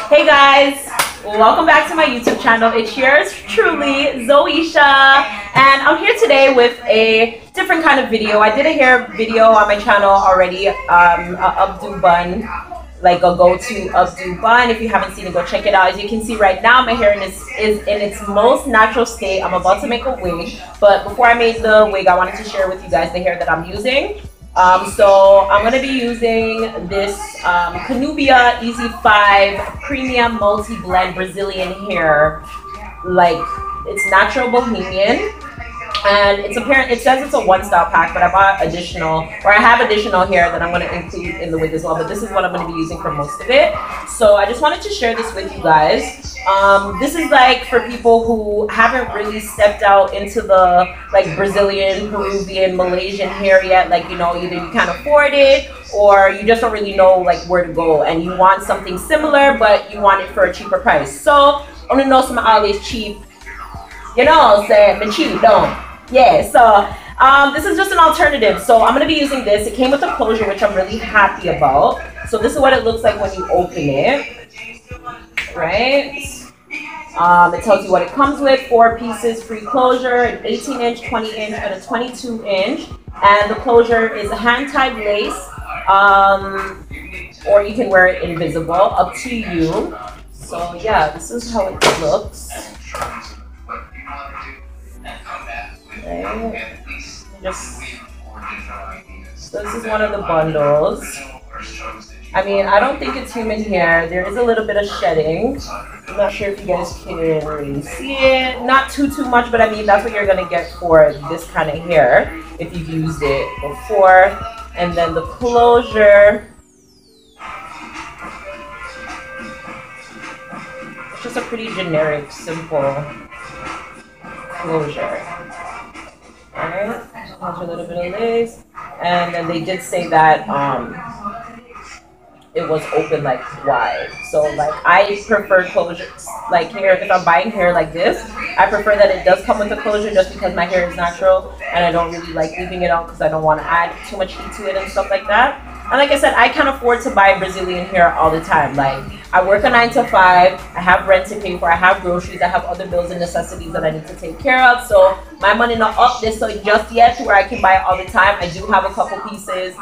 Hey guys, welcome back to my YouTube channel. It's yours truly, ZO-ESHAAA, and I'm here today with a different kind of video. I did a hair video on my channel already, a updo bun, like a go-to updo bun. If you haven't seen it, go check it out. As you can see right now, my hair is in its most natural state. I'm about to make a wig, but before I made the wig, I wanted to share with you guys the hair that I'm using. So I'm going to be using this Kanubia Easy 5 Premium Multi-Blend Brazilian hair. Like, it's natural Bohemian. And it's apparent, it says it's a one-style pack, but I bought additional, or I have additional hair that I'm going to include in the wig as well. But this is what I'm going to be using for most of it. So I just wanted to share this with you guys. This is like for people who haven't really stepped out into the like Brazilian, Peruvian, Malaysian hair yet. Like, you know, either you can't afford it or you just don't really know like where to go and you want something similar, but you want it for a cheaper price. So I want to know some always cheap, you know, say the cheap don't. Yeah, so this is just an alternative. So I'm going to be using this. It came with a closure, which I'm really happy about. So this is what it looks like when you open it, right? It tells you what it comes with: 4 pieces, free closure, an 18-inch, 20-inch, and a 22-inch. And the closure is a hand-tied lace, or you can wear it invisible, up to you. So yeah, this is how it looks. Okay. So this is one of the bundles. I mean, I don't think it's human hair. There is a little bit of shedding. I'm not sure if you guys can really see it. Not too much, but I mean, that's what you're going to get for this kind of hair if you've used it before. And then the closure. It's just a pretty generic, simple closure. Alright, has a little bit of lace. And then they did say that it was open like wide. So like I prefer closures like hair. If I'm buying hair like this, I prefer that it does come with a closure just because my hair is natural and I don't really like leaving it out because I don't want to add too much heat to it and stuff like that. And like I said, I can't afford to buy Brazilian hair all the time. Like, I work a 9 to 5, I have rent to pay for, I have groceries, I have other bills and necessities that I need to take care of. So my money not up this so just yet to where I can buy it all the time. I do have a couple pieces.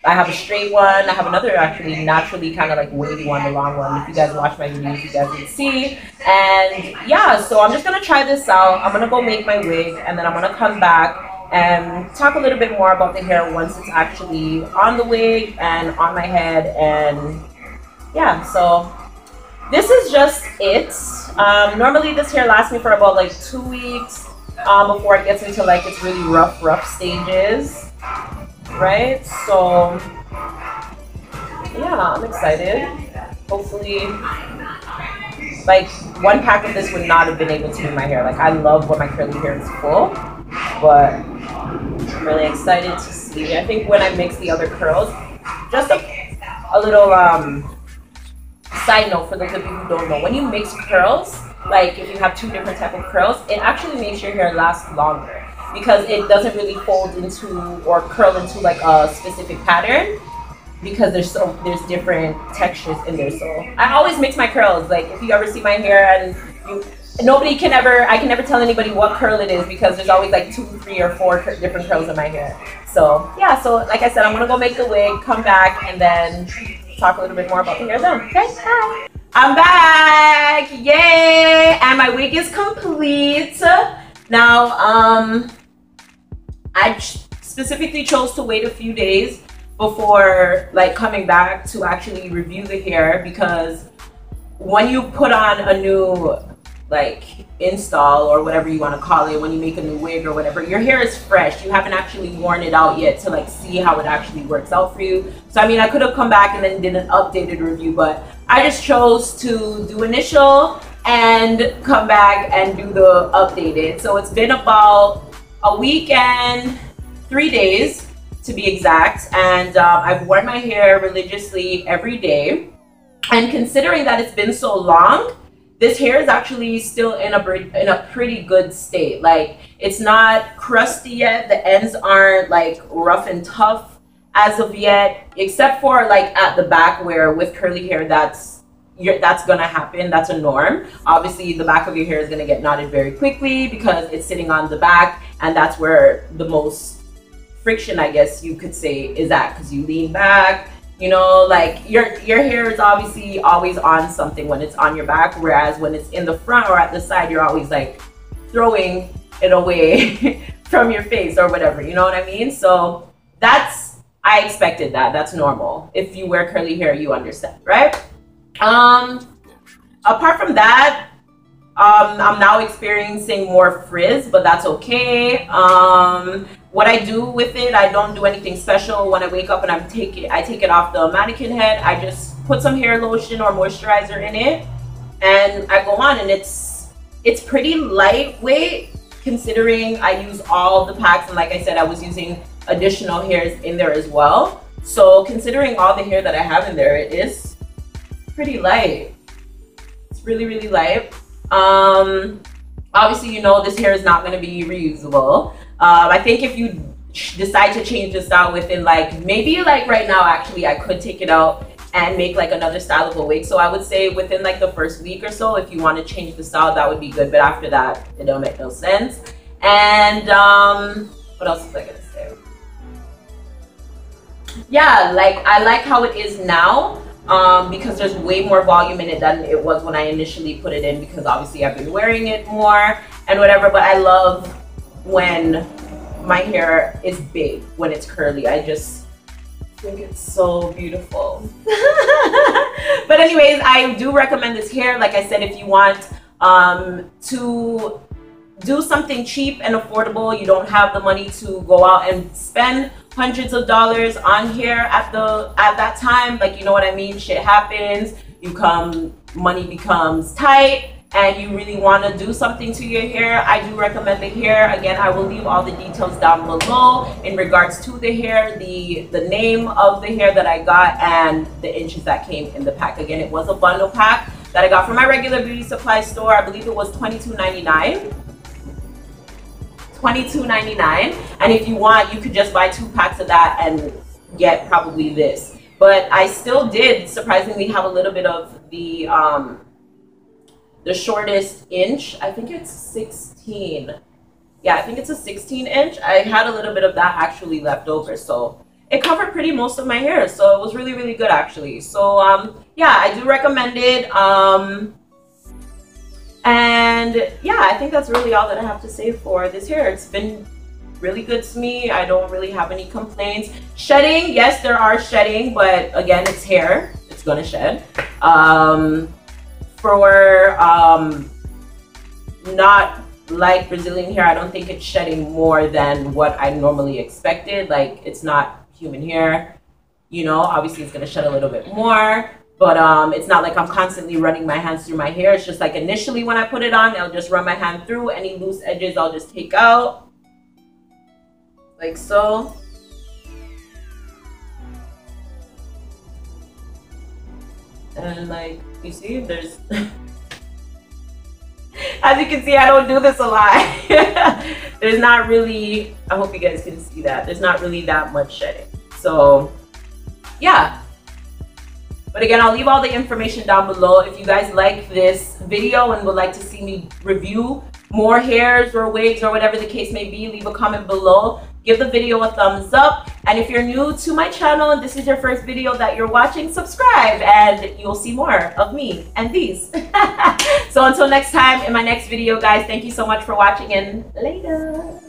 I have a straight one. I have another actually naturally kind of like wavy one, the long one. If you guys watch my videos, you guys can see. And yeah, so I'm just going to try this out. I'm going to go make my wig and then I'm going to come back and talk a little bit more about the hair once it's actually on the wig and on my head. And yeah, so this is just it. Normally this hair lasts me for about like 2 weeks before it gets into like its really rough stages, right? So yeah, I'm excited. Hopefully, like, 1 pack of this would not have been able to do my hair. Like, I love when my curly hair is full, but I'm really excited to see. I think when I mix the other curls, just a little side note for those of you who don't know, when you mix curls, like if you have 2 different type of curls, it actually makes your hair last longer because it doesn't really fold into or curl into like a specific pattern because there's different textures in there. So I always mix my curls. Like if you ever see my hair and I can never tell anybody what curl it is because there's always like 2, 3, or 4 different curls in my hair. So yeah, so like I said, I'm gonna go make the wig, come back, and then talk a little bit more about the hair then. Okay, bye. I'm back, yay! And my wig is complete. Now, I specifically chose to wait a few days before like coming back to actually review the hair because when you put on a new like install or whatever you want to call it, when you make a new wig or whatever, your hair is fresh. You haven't actually worn it out yet to like see how it actually works out for you. So I mean, I could have come back and then did an updated review, but I just chose to do initial and come back and do the updated. So it's been about a week and 3 days to be exact, and I've worn my hair religiously every day. And considering that it's been so long, this hair is actually still in a pretty good state. Like, it's not crusty yet. The ends aren't like rough and tough as of yet, except for like at the back where with curly hair that's that's gonna happen. That's a norm. Obviously, the back of your hair is gonna get knotted very quickly because it's sitting on the back, and that's where the most friction, I guess you could say, is at, because you lean back. You know, like your hair is obviously always on something when it's on your back, whereas when it's in the front or at the side, you're always like throwing it away from your face or whatever. You know what I mean? So I expected that. That's normal. If you wear curly hair, you understand, right? Apart from that, I'm now experiencing more frizz, but that's okay. What I do with it, I don't do anything special. When I wake up and I take it off the mannequin head, I just put some hair lotion or moisturizer in it, and I go on, and it's pretty lightweight considering I use all the packs, and like I said, I was using additional hairs in there as well. So considering all the hair that I have in there, it is pretty light. It's really, really light. Obviously, you know, this hair is not going to be reusable. I think if you decide to change the style within like, maybe like right now, actually, I could take it out and make like another style of a wig. So I would say within like the first week or so, if you want to change the style, that would be good. But after that, it don't make no sense. And what else was I going to say? Yeah, like I like how it is now. Because there's way more volume in it than it was when I initially put it in, because obviously I've been wearing it more and whatever, but I love when my hair is big, when it's curly. I just think it's so beautiful. But anyways, I do recommend this hair. Like I said, if you want to do something cheap and affordable, you don't have the money to go out and spend hundreds of dollars on hair at that time, like, you know what I mean, shit happens, money becomes tight, and you really want to do something to your hair, I do recommend the hair. Again, I will leave all the details down below in regards to the hair, the name of the hair that I got, and the inches that came in the pack. Again, it was a bundle pack that I got from my regular beauty supply store. I believe it was $22.99. $22.99, and if you want, you could just buy 2 packs of that and get probably this. But I still did surprisingly have a little bit of the shortest inch. I think it's 16. Yeah, I think it's a 16 inch. I had a little bit of that actually left over, so it covered pretty most of my hair, so it was really, really good actually. So yeah, I do recommend it. And yeah, I think that's really all that I have to say for this hair. It's been really good to me. I don't really have any complaints. Shedding, yes, there are shedding, but again, it's hair. It's gonna shed. For not like Brazilian hair, I don't think it's shedding more than what I normally expected. Like, it's not human hair. You know, obviously it's gonna shed a little bit more. But it's not like I'm constantly running my hands through my hair. It's just like initially when I put it on, I'll just run my hand through. Any loose edges, I'll just take out. Like so. And like, you see, there's... As you can see, I don't do this a lot. There's not really... I hope you guys can see that. There's not really that much shedding. So, yeah. But again, I'll leave all the information down below. If you guys like this video and would like to see me review more hairs or wigs or whatever the case may be, leave a comment below. Give the video a thumbs up. And if you're new to my channel and this is your first video that you're watching, subscribe and you'll see more of me and these. So until next time, in my next video, guys, thank you so much for watching and later.